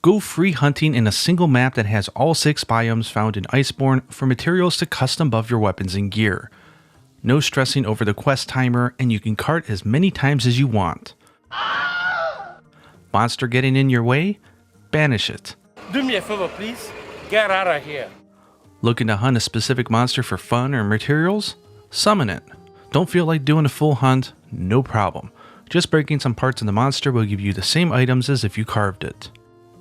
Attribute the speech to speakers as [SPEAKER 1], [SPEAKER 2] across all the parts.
[SPEAKER 1] Go free hunting in a single map that has all 6 biomes found in Iceborne for materials to custom buff your weapons and gear. No stressing over the quest timer, and you can cart as many times as you want. Monster getting in your way? Banish it.
[SPEAKER 2] Do me a favor, please. Get out of here.
[SPEAKER 1] Looking to hunt a specific monster for fun or materials? Summon it. Don't feel like doing a full hunt? No problem. Just breaking some parts of the monster will give you the same items as if you carved it.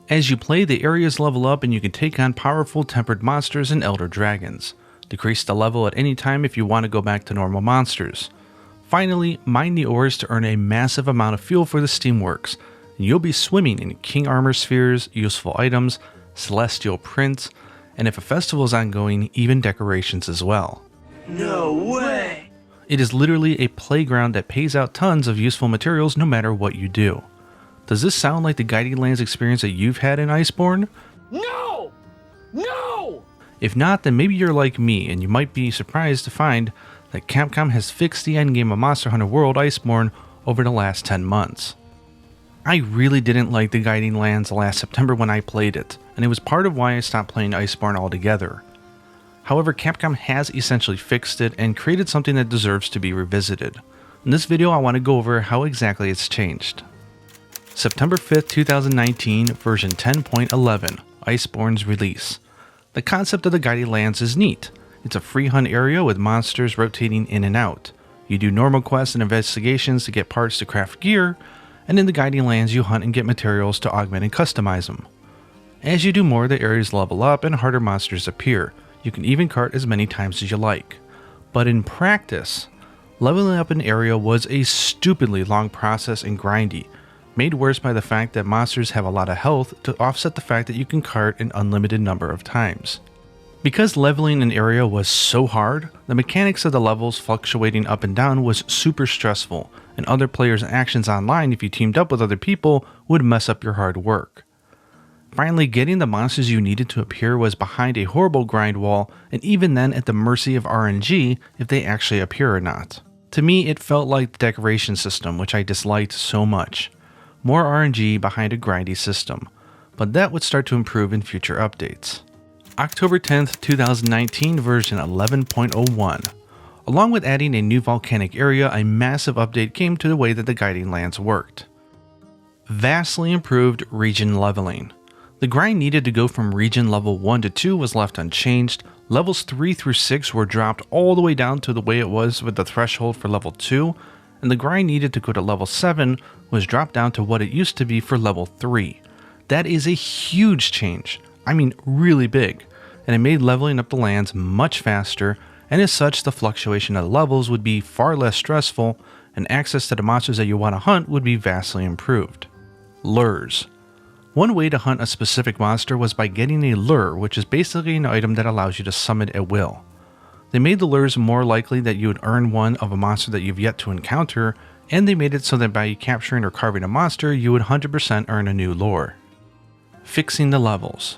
[SPEAKER 1] As you play, the areas level up and you can take on powerful tempered monsters and elder dragons. Decrease the level at any time if you want to go back to normal monsters. Finally, mine the ores to earn a massive amount of fuel for the steamworks, and you'll be swimming in king armor spheres, useful items, celestial prints, and if a festival is ongoing, even decorations as well.
[SPEAKER 3] No way!
[SPEAKER 1] It is literally a playground that pays out tons of useful materials no matter what you do. Does this sound like the Guiding Lands experience that you've had in Iceborne?
[SPEAKER 2] No! No!
[SPEAKER 1] If not, then maybe you're like me and you might be surprised to find that Capcom has fixed the endgame of Monster Hunter World Iceborne over the last 10 months. I really didn't like the Guiding Lands last September when I played it, and it was part of why I stopped playing Iceborne altogether. However, Capcom has essentially fixed it and created something that deserves to be revisited. In this video, I want to go over how exactly it's changed. September 5th, 2019, version 10.11, Iceborne's release. The concept of the Guiding Lands is neat. It's a free hunt area with monsters rotating in and out. You do normal quests and investigations to get parts to craft gear, and in the Guiding Lands you hunt and get materials to augment and customize them. As you do more, the areas level up and harder monsters appear. You can even cart as many times as you like. But in practice, leveling up an area was a stupidly long process and grindy, made worse by the fact that monsters have a lot of health to offset the fact that you can cart an unlimited number of times. Because leveling an area was so hard, the mechanics of the levels fluctuating up and down was super stressful, and other players' actions online if you teamed up with other people would mess up your hard work. Finally, getting the monsters you needed to appear was behind a horrible grind wall, and even then at the mercy of RNG if they actually appear or not. To me, it felt like the decoration system, which I disliked so much. More RNG behind a grindy system, but that would start to improve in future updates. October 10th, 2019, version 11.01. Along with adding a new volcanic area, a massive update came to the way that the Guiding Lands worked. Vastly improved region leveling. The grind needed to go from region level 1 to 2 was left unchanged. Levels 3 through 6 were dropped all the way down to the way it was with the threshold for level 2, and the grind needed to go to level 7 was dropped down to what it used to be for level 3. That is a huge change, I mean really big, and it made leveling up the lands much faster, and as such the fluctuation of the levels would be far less stressful, and access to the monsters that you want to hunt would be vastly improved. Lures. One way to hunt a specific monster was by getting a lure, which is basically an item that allows you to summon at will. They made the lures more likely that you would earn one of a monster that you've yet to encounter, and they made it so that by capturing or carving a monster, you would 100% earn a new lure. Fixing the levels.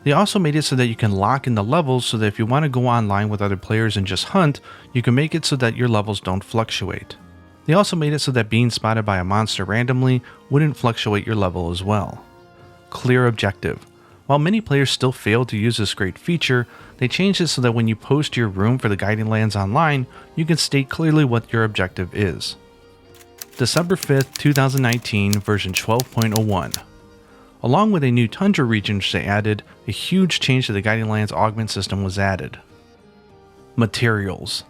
[SPEAKER 1] They also made it so that you can lock in the levels so that if you want to go online with other players and just hunt, you can make it so that your levels don't fluctuate. They also made it so that being spotted by a monster randomly wouldn't fluctuate your level as well. Clear objective. While many players still fail to use this great feature, they changed it so that when you post your room for the Guiding Lands online, you can state clearly what your objective is. December 5th, 2019, version 12.01. Along with a new Tundra region which they added, a huge change to the Guiding Lands augment system was added. Materials.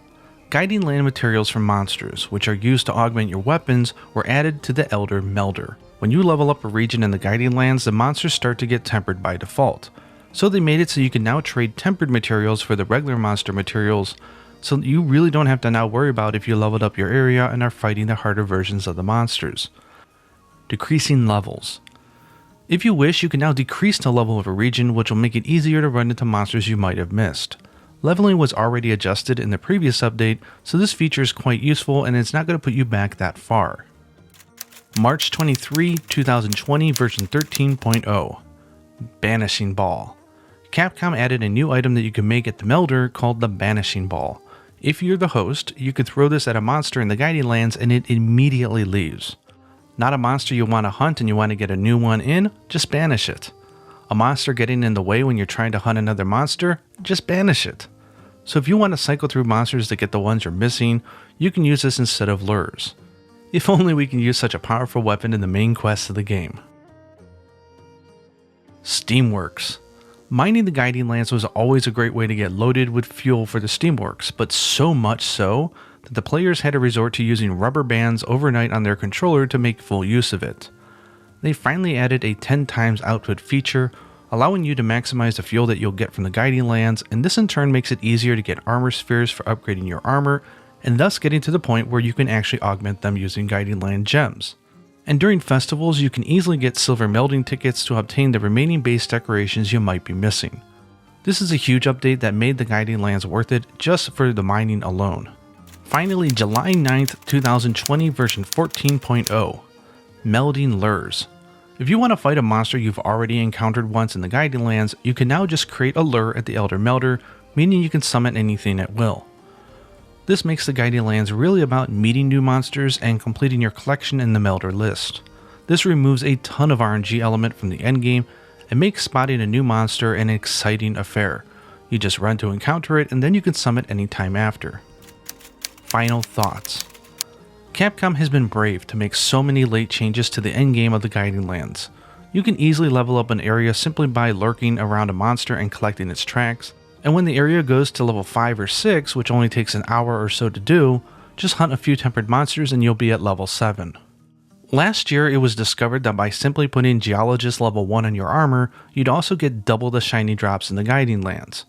[SPEAKER 1] Guiding Land materials from monsters, which are used to augment your weapons, were added to the Elder Melder. When you level up a region in the Guiding Lands, the monsters start to get tempered by default. So they made it so you can now trade tempered materials for the regular monster materials, so you really don't have to now worry about if you leveled up your area and are fighting the harder versions of the monsters. Decreasing levels. If you wish, you can now decrease the level of a region, which will make it easier to run into monsters you might have missed. Leveling was already adjusted in the previous update, so this feature is quite useful and it's not going to put you back that far. March 23, 2020, version 13.0. Banishing Ball. Capcom added a new item that you can make at the Melder called the Banishing Ball. If you're the host, you could throw this at a monster in the Guiding Lands and it immediately leaves. Not a monster you want to hunt and you want to get a new one in? Just banish it. A monster getting in the way when you're trying to hunt another monster, just banish it. So if you want to cycle through monsters to get the ones you're missing, you can use this instead of lures. If only we can use such a powerful weapon in the main quest of the game. Steamworks. Mining the Guiding Lands was always a great way to get loaded with fuel for the Steamworks, but so much so that the players had to resort to using rubber bands overnight on their controller to make full use of it. They finally added a 10 times output feature, allowing you to maximize the fuel that you'll get from the Guiding Lands, and this in turn makes it easier to get armor spheres for upgrading your armor, and thus getting to the point where you can actually augment them using Guiding Land gems. And during festivals, you can easily get silver melding tickets to obtain the remaining base decorations you might be missing. This is a huge update that made the Guiding Lands worth it just for the mining alone. Finally, July 9th, 2020 version 14.0. Melding Lures. If you want to fight a monster you've already encountered once in the Guiding Lands, you can now just create a lure at the Elder Melder, meaning you can summon anything at will. This makes the Guiding Lands really about meeting new monsters and completing your collection in the Melder list. This removes a ton of RNG element from the endgame and makes spotting a new monster an exciting affair. You just run to encounter it and then you can summon anytime after. Final thoughts. Capcom has been brave to make so many late changes to the endgame of the Guiding Lands. You can easily level up an area simply by lurking around a monster and collecting its tracks, and when the area goes to level 5 or 6, which only takes an hour or so to do, just hunt a few tempered monsters and you'll be at level 7. Last year it was discovered that by simply putting Geologist level 1 on your armor, you'd also get double the shiny drops in the Guiding Lands.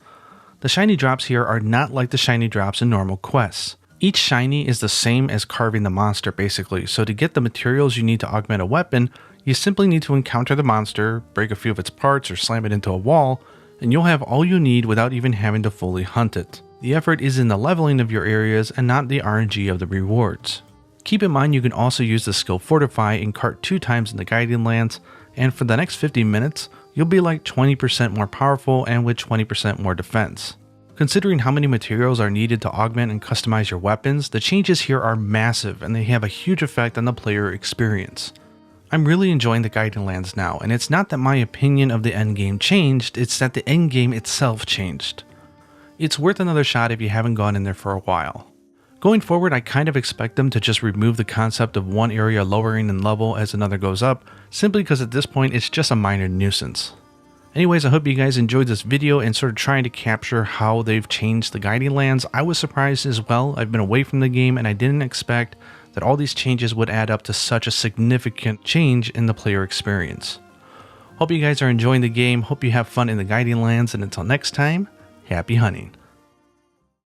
[SPEAKER 1] The shiny drops here are not like the shiny drops in normal quests. Each shiny is the same as carving the monster basically, so to get the materials you need to augment a weapon, you simply need to encounter the monster, break a few of its parts or slam it into a wall, and you'll have all you need without even having to fully hunt it. The effort is in the leveling of your areas and not the RNG of the rewards. Keep in mind you can also use the skill Fortify and cart 2 times in the Guiding Lands, and for the next 50 minutes, you'll be like 20% more powerful and with 20% more defense. Considering how many materials are needed to augment and customize your weapons, the changes here are massive and they have a huge effect on the player experience. I'm really enjoying the Guiding Lands now, and it's not that my opinion of the endgame changed, it's that the endgame itself changed. It's worth another shot if you haven't gone in there for a while. Going forward, I kind of expect them to just remove the concept of one area lowering in level as another goes up, simply because at this point it's just a minor nuisance. Anyways, I hope you guys enjoyed this video and sort of trying to capture how they've changed the Guiding Lands. I was surprised as well. I've been away from the game and I didn't expect that all these changes would add up to such a significant change in the player experience. Hope you guys are enjoying the game, hope you have fun in the Guiding Lands, and until next time, happy hunting.